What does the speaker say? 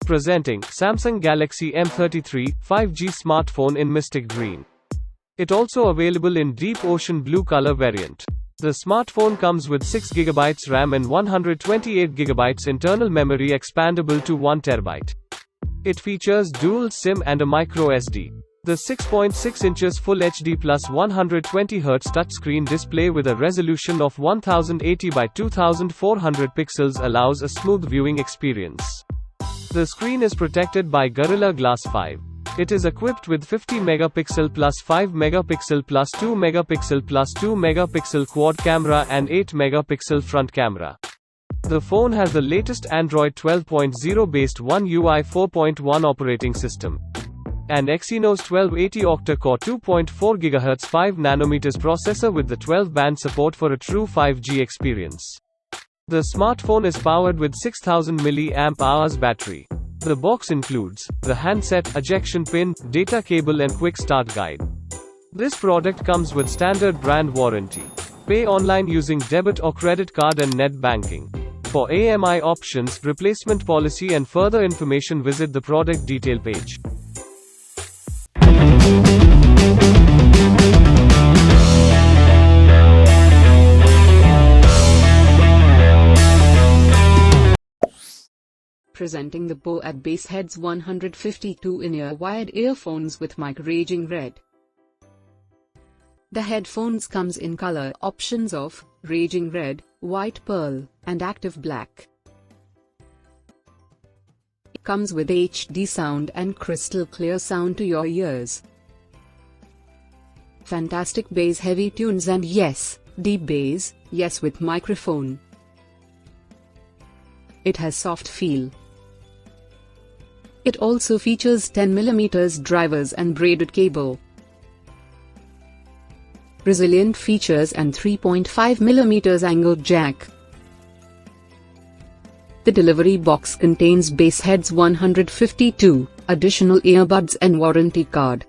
Presenting Samsung Galaxy M33 5G smartphone in Mystic Green. It also available in Deep Ocean Blue color variant. The smartphone comes with 6GB RAM and 128GB internal memory expandable to 1TB. It features dual SIM and a micro SD. The 6.6 inches Full HD plus 120Hz touchscreen display with a resolution of 1080 by 2400 pixels allows a smooth viewing experience. The screen is protected by Gorilla Glass 5. It is equipped with 50 megapixel plus 5 megapixel plus 2 megapixel plus 2 megapixel quad camera and 8 megapixel front camera. The phone has the latest Android 12.0 based One UI 4.1 operating system. An Exynos 1280 Octa Core 2.4 GHz 5nm processor with the 12-band support for a true 5G experience. The smartphone is powered with 6000 mAh battery. The box includes the handset, ejection pin, data cable and quick start guide. This product comes with standard brand warranty. Pay online using debit or credit card and net banking. For AMI options, replacement policy and further information visit the product detail page. Presenting the BassHeads 152 in-ear wired earphones with mic Raging Red. The headphones comes in color options of Raging Red, White Pearl, and Active Black. It comes with HD sound and crystal clear sound to your ears. Fantastic bass heavy tunes and yes, deep bass, yes with microphone. It has soft feel. It also features 10mm drivers and braided cable. Resilient features and 3.5mm angled jack. The delivery box contains BassHeads 152, additional earbuds and warranty card.